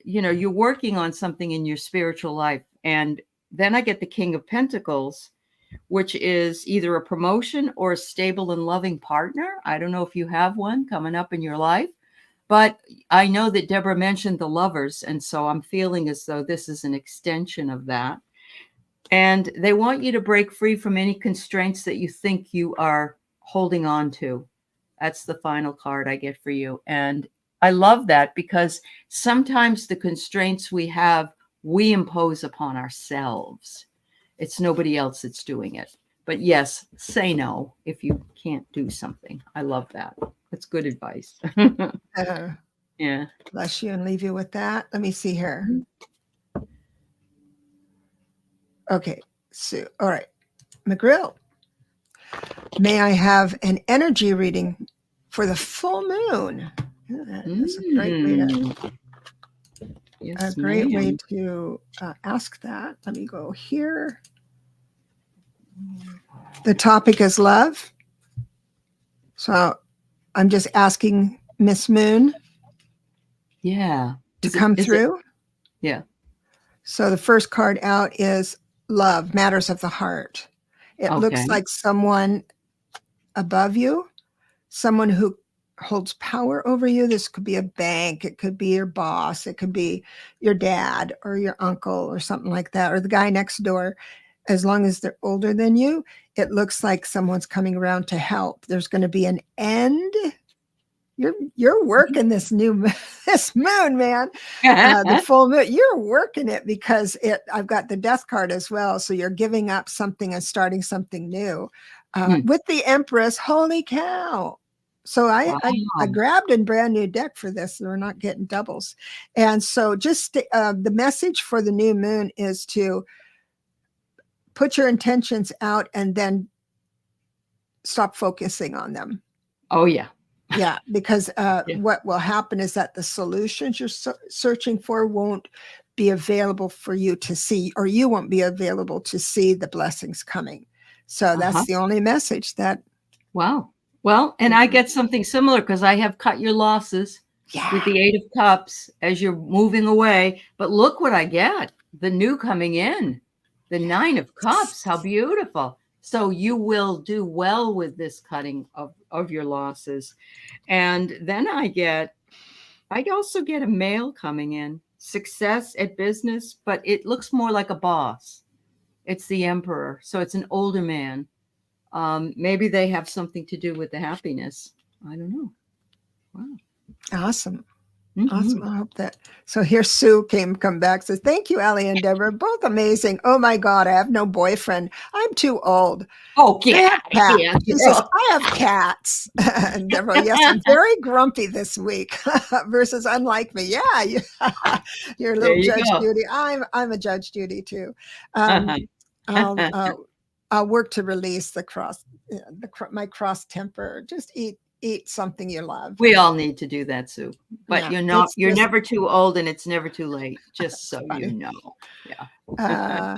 you're working on something in your spiritual life. And then I get the King of Pentacles, which is either a promotion or a stable and loving partner. I don't know if you have one coming up in your life, but I know that Deborah mentioned the Lovers. And so I'm feeling as though this is an extension of that. And they want you to break free from any constraints that you think you are holding on to. That's the final card I get for you. And I love that because sometimes the constraints we have, we impose upon ourselves. It's nobody else that's doing it. But yes, say no if you can't do something. I love that. That's good advice. Yeah.
Bless you and leave you with that. Let me see here. Okay. So, all right. McGrill, may I have an energy reading for the full moon? That's a great way to,
yes,
way to ask that. Let me go here. The topic is love. So I'm just asking Miss Moon.
Yeah.
To come through.
Yeah.
So the first card out is love, matters of the heart. It looks like someone above you, someone who holds power over you. This could be a bank. It could be your boss. It could be your dad or your uncle or something like that, or the guy next door. As long as they're older than you, it looks like someone's coming around to help. There's going to be an end. You're working this moon, man. The full moon, you're working it because I've got the Death card as well. So you're giving up something and starting something new. With the Empress, holy cow. So I grabbed a brand new deck for this. We're not getting doubles. And so just the message for the new moon is to put your intentions out and then stop focusing on them.
Oh, yeah.
Yeah, because what will happen is that the solutions you're searching for won't be available for you to see, or you won't be available to see the blessings coming. So that's the only message that.
Wow. Well, and I get something similar because I have cut your losses with the 8 of Cups as you're moving away. But look what I get. The new coming in, the 9 of Cups. How beautiful. So you will do well with this cutting of your losses. And then I also get a male coming in, success at business, but it looks more like a boss. It's the Emperor. So it's an older man. Maybe they have something to do with the happiness. I don't know. Wow.
Awesome. Awesome. I hope that. So here Sue come back, says, thank you, Aley and Deborah. Both amazing. Oh my God, I have no boyfriend. I'm too old.
Oh, yeah.
She says, I have cats. And Deborah, yes, I'm very grumpy this week versus unlike me. Yeah, you're a little Judge Judy. I'm a Judge Judy too. I'll work to release my cross temper. Just eat something you love.
We all need to do that, Sue. But you're never too old and it's never too late, just so you know. Yeah.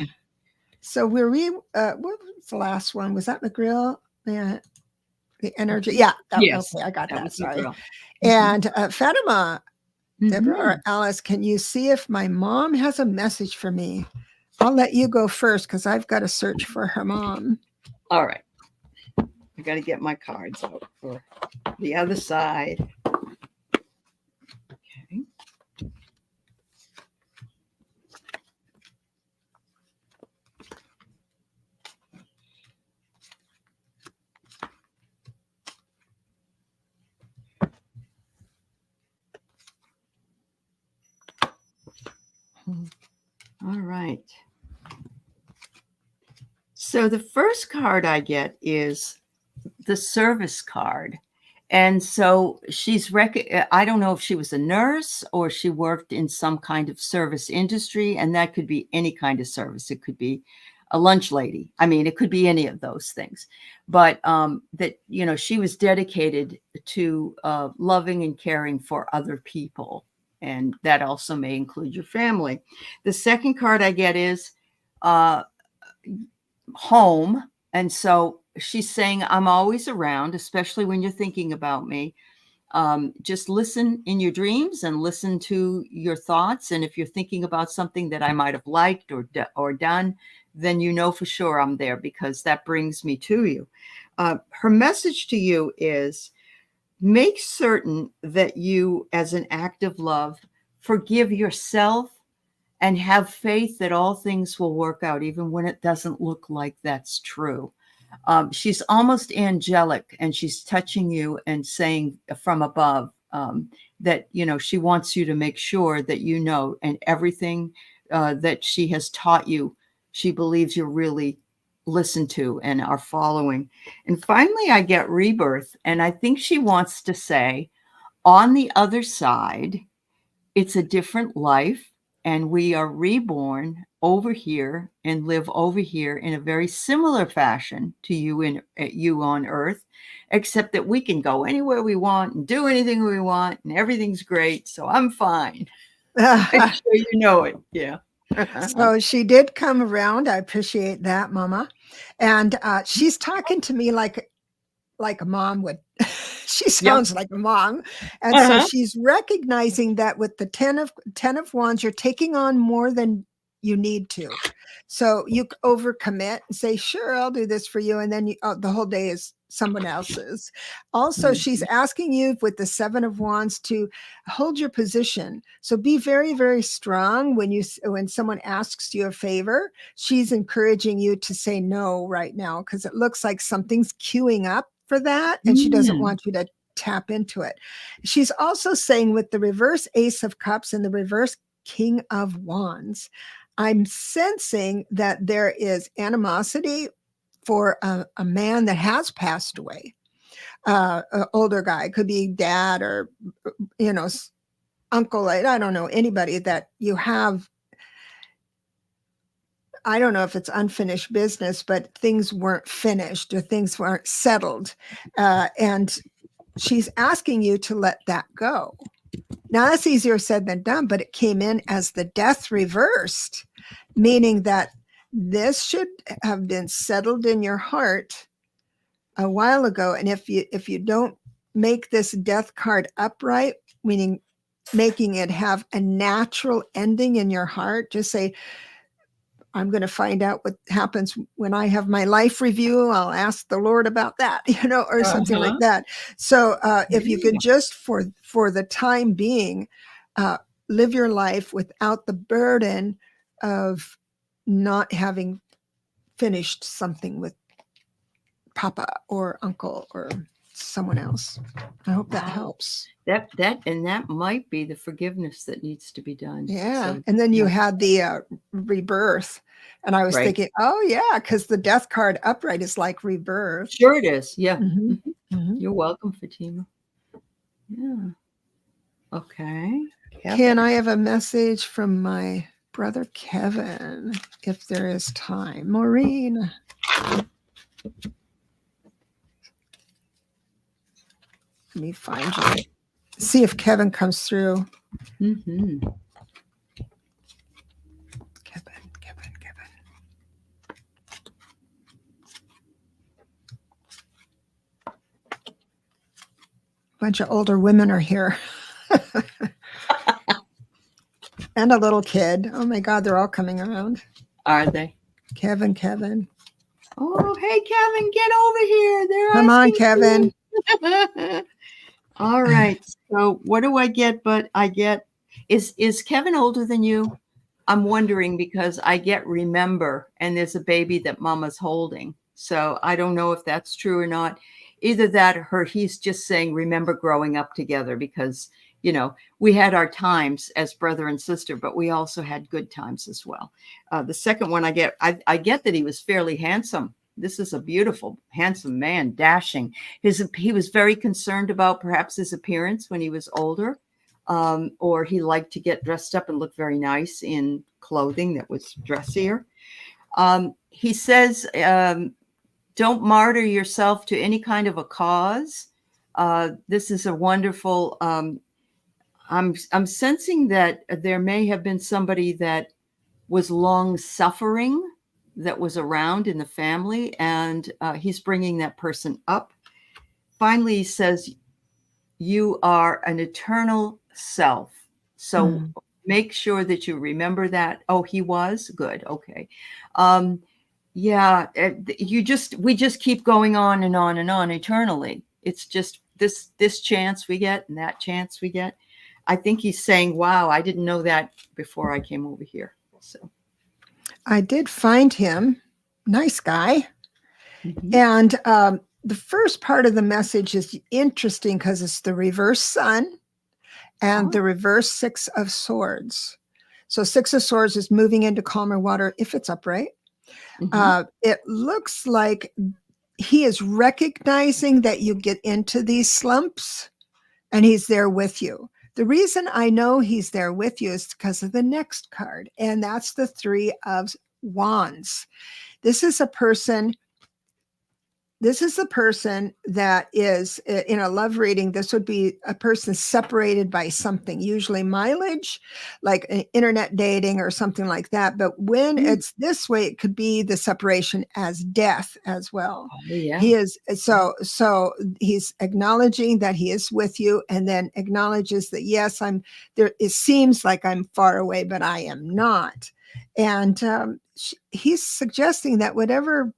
So what was the last one? Was that McGrill? Yeah. The energy. Yeah.
Yes.
Okay, I got that. Sorry. And Fatima, Deborah or Alice, can you see if my mom has a message for me? I'll let you go first because I've got to search for her mom.
All right. I got to get my cards out for the other side. Okay. All right. So the first card I get is the service card. And so I don't know if she was a nurse or she worked in some kind of service industry, and that could be any kind of service. It could be a lunch lady. I mean, it could be any of those things. But that, she was dedicated to loving and caring for other people. And that also may include your family. The second card I get is home. And so she's saying, I'm always around, especially when you're thinking about me. Just listen in your dreams and listen to your thoughts. And if you're thinking about something that I might have liked or done, then you know for sure I'm there, because that brings me to you. Her message to you is, make certain that you, as an act of love, forgive yourself and have faith that all things will work out, even when it doesn't look like that's true. She's almost angelic, and she's touching you and saying from above that, she wants you to make sure that and everything that she has taught you, she believes you really listen to and are following. And finally, I get rebirth. And I think she wants to say, on the other side, it's a different life, and we are reborn over here and live over here in a very similar fashion to you on Earth, except that we can go anywhere we want and do anything we want, and everything's great. So I'm fine. I'm sure you know it. Yeah.
So she did come around. I appreciate that, Mama. And she's talking to me like a mom would. She sounds like a mom. And so she's recognizing that with the 10 of Wands, you're taking on more than you need to. So you overcommit and say, sure, I'll do this for you. And then the whole day is someone else's. Also, she's asking you with the 7 of Wands to hold your position. So be very, very strong when someone asks you a favor. She's encouraging you to say no right now, because it looks like something's queuing up for that, and she doesn't want you to tap into it. She's also saying, with the reverse Ace of Cups and the reverse King of Wands, I'm sensing that there is animosity for a man that has passed away. An older guy, could be dad or uncle. I don't know, anybody that you have. I don't know if it's unfinished business, but things weren't finished or things weren't settled. And she's asking you to let that go. Now, that's easier said than done, but it came in as the Death reversed, meaning that this should have been settled in your heart a while ago. And if you don't make this Death card upright, meaning making it have a natural ending in your heart, just say, I'm going to find out what happens when I have my life review. I'll ask the Lord about that, or something like that. So if you could just for the time being, live your life without the burden of not having finished something with Papa or Uncle or someone else. I hope that helps.
That might be the forgiveness that needs to be done.
Yeah. So, and then you had the rebirth, and I was thinking, oh yeah, because the Death card upright is like rebirth.
Sure it is. Yeah. You're welcome, Fatima. Yeah. Okay.
Kevin. Can I have a message from my brother Kevin, if there is time? Maureen. Let me find you. See if Kevin comes through.
Mm-hmm.
Kevin. A bunch of older women are here. And a little kid. Oh my God, they're all coming around.
Are they?
Kevin.
Oh, hey, Kevin, get over here.
Come on, Kevin.
All right. So what do I get? But I get, is Kevin older than you? I'm wondering, because I get remember, and there's a baby that Mama's holding. So I don't know if that's true or not. Either that or he's just saying, remember growing up together, because we had our times as brother and sister, but we also had good times as well. The second one I get that he was fairly handsome. This is a beautiful, handsome man, dashing. He was very concerned about perhaps his appearance when he was older, or he liked to get dressed up and look very nice in clothing that was dressier. He says, don't martyr yourself to any kind of a cause. This is a wonderful, I'm sensing that there may have been somebody that was long suffering that was around in the family, and he's bringing that person up. Finally, he says, you are an eternal self. So make sure that you remember that. Oh, he was good. Okay. We just keep going on and on and on eternally. It's just this chance we get and that chance we get. I think he's saying, wow, I didn't know that before I came over here. So
I did find him. Nice guy. And the first part of the message is interesting because it's the reverse sun and the reverse 6 of swords. So 6 of swords is moving into calmer water if it's upright. It looks like he is recognizing that you get into these slumps and he's there with you. The reason I know he's there with you is because of the next card, and that's the 3 of Wands. This is a person that is in a love reading. This would be a person separated by something, usually mileage, like internet dating or something like that. But when it's this way, it could be the separation as death as well. He is so he's acknowledging that he is with you, and then acknowledges that, yes, I'm there. It seems like I'm far away, but I am not. And he's suggesting that whatever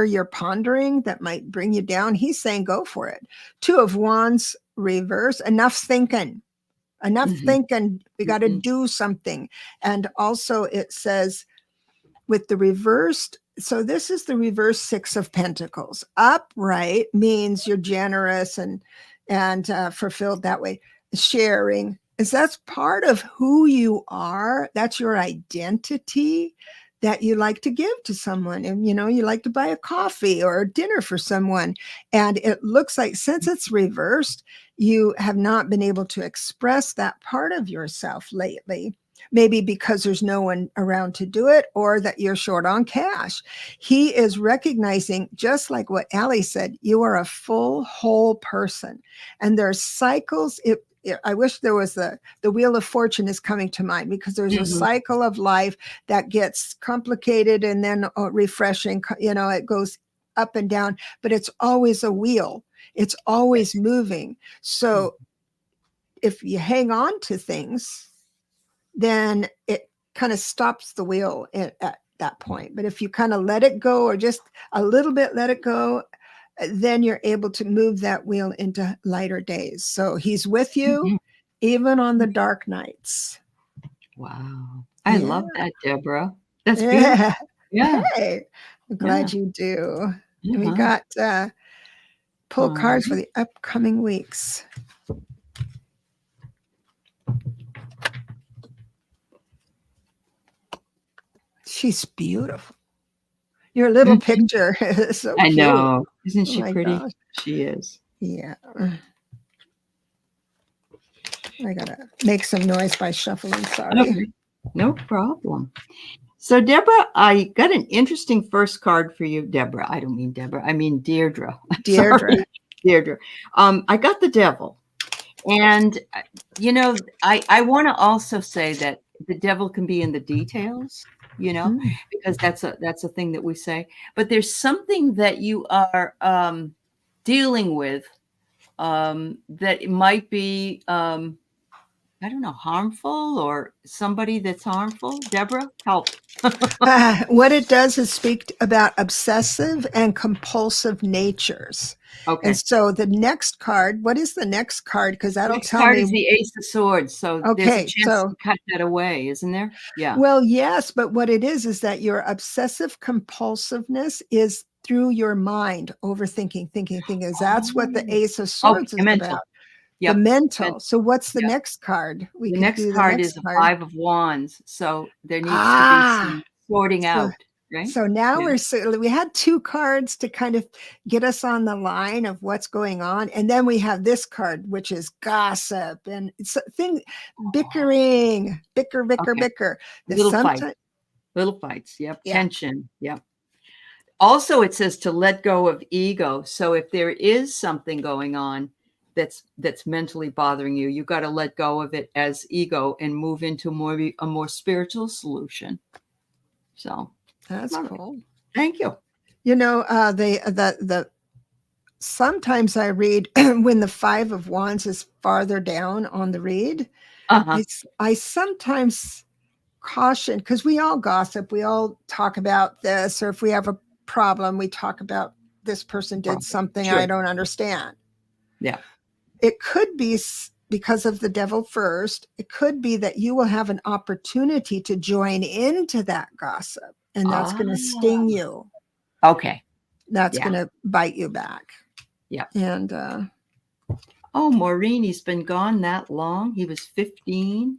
you're pondering that might bring you down, he's saying, go for it. 2 of Wands reverse, enough thinking. We got to do something. And also it says with the reversed, so this is the reverse 6 of Pentacles. Upright means you're generous and fulfilled that way. Sharing is that's part of who you are. That's your identity, that you like to give to someone, and you like to buy a coffee or a dinner for someone. And it looks like since it's reversed, you have not been able to express that part of yourself lately, maybe because there's no one around to do it, or that you're short on cash. He is recognizing, just like what Aley said, you are a full, whole person, and there's cycles. I wish there was the Wheel of Fortune is coming to mind, because there's a cycle of life that gets complicated and then refreshing. It goes up and down, but it's always a wheel. It's always moving. So if you hang on to things, then it kind of stops the wheel at that point. But if you kind of let it go, or just a little bit let it go, then you're able to move that wheel into lighter days. So he's with you even on the dark nights.
Wow. I love that, Deborah. That's beautiful. Yeah.
Hey, I'm glad you do. And we got pull cards for the upcoming weeks. She's beautiful. Your little picture is so cute.
I know. Isn't she pretty? Gosh. She is.
Yeah. I got to make some noise by shuffling. Sorry.
Okay. No problem. So, Deborah, I got an interesting first card for you. Deborah. I don't mean Deborah. I mean Deirdre.
Deirdre.
Deirdre. I got the Devil. And, I want to also say that the devil can be in the details. Because that's a thing that we say, but there's something that you are dealing with that might be I don't know, harmful, or somebody that's harmful. Deborah, help.
What it does is speak about obsessive and compulsive natures. Okay. And so the next card, what is the next card? Because that'll tell me.
The next card is the Ace of Swords. So there's a chance to cut that away, isn't there? Yeah.
Well, yes, but what it is that your obsessive compulsiveness is through your mind, overthinking, thinking. That's what the Ace of Swords is
mental.
about.
Yep.
The mental. So what's the
Yep.
next card?
The next card is a 5 of Wands. So there needs to be some sorting out. Right?
So now we had 2 cards to kind of get us on the line of what's going on. And then we have this card, which is gossip and bickering, bicker.
Little fights. Yep. Yeah. Tension. Yep. Also, it says to let go of ego. So if there is something going on that's mentally bothering you, you got to let go of it as ego and move into a more spiritual solution. So
that's cool.
Thank you.
You know, the sometimes I read when the 5 of Wands is farther down on the read. I sometimes caution, because we all gossip, we all talk about this, or if we have a problem, we talk about this person did something I don't understand.
Yeah.
It could be because of the devil first. It could be that you will have an opportunity to join into that gossip, and that's going to sting you.
Okay.
That's going to bite you back.
Yeah.
And
Maureen, he's been gone that long. He was 15.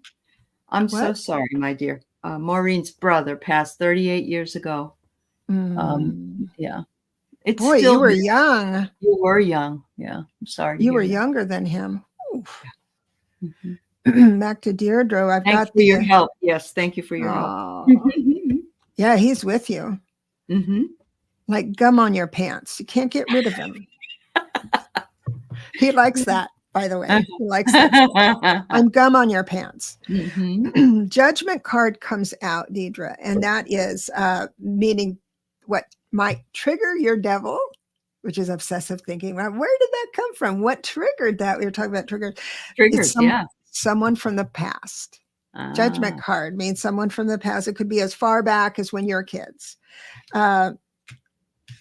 I'm so sorry, my dear. Maureen's brother passed 38 years ago. Yeah.
Boy, still, you were young.
You were young. Yeah. I'm sorry.
You were younger than him. Back to Deirdre.
Thanks for your help. Yes. Thank you for your help.
Yeah, he's with you. Like gum on your pants. You can't get rid of him. He likes that, by the way. He likes that. I'm gum on your pants. Judgment card comes out, Deidre, and that is meaning what might trigger your devil, which is obsessive thinking. Where did that come from? What triggered that? We were talking about triggers. Someone from the past. Judgment card means someone from the past. It could be as far back as when you're kids. So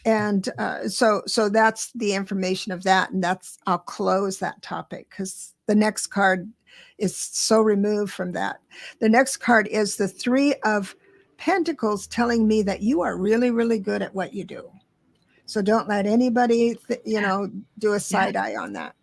that's the information of that. And I'll close that topic because the next card is so removed from that. The next card is the 3 of Pentacles, telling me that you are really, really good at what you do. So don't let anybody, do a side eye on that.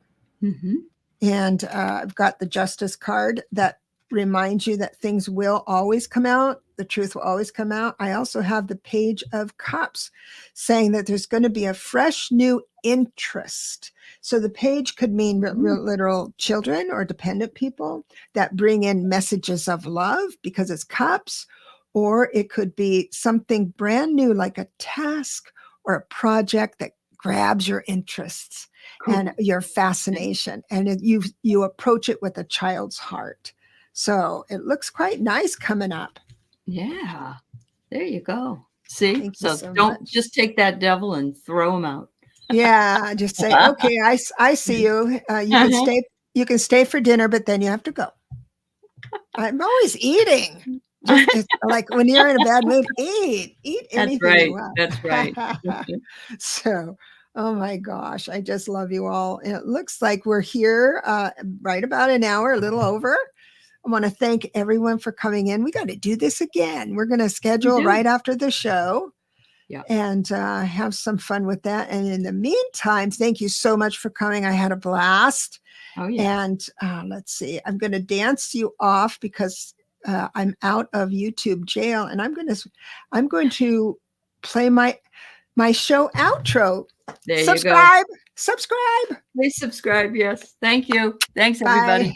And I've got the Justice card that reminds you that things will always come out. The truth will always come out. I also have the Page of Cups saying that there's going to be a fresh new interest. So the page could mean literal children or dependent people that bring in messages of love because it's cups, or it could be something brand new like a task or a project that grabs your interests and your fascination, and you approach it with a child's heart. So it looks quite nice coming up.
Yeah, there you go. See, so don't just take that devil and throw him out.
Yeah, just say, okay, I see you. You can stay for dinner, but then you have to go. I'm always eating. It's like when you're in a bad mood, eat anything you want. That's right. So, oh my gosh, I just love you all. And it looks like we're here right about an hour, a little over. I want to thank everyone for coming in. We got to do this again. We're going to schedule right after the show. Yeah. And have some fun with that. And in the meantime, thank you so much for coming. I had a blast. Oh, yeah. And let's see, I'm going to dance you off because I'm out of YouTube jail, and I'm going to play my show outro.
There
Subscribe.
You go.
Subscribe.
Please subscribe. Yes. Thank you. Thanks, everybody.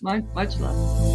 Much love.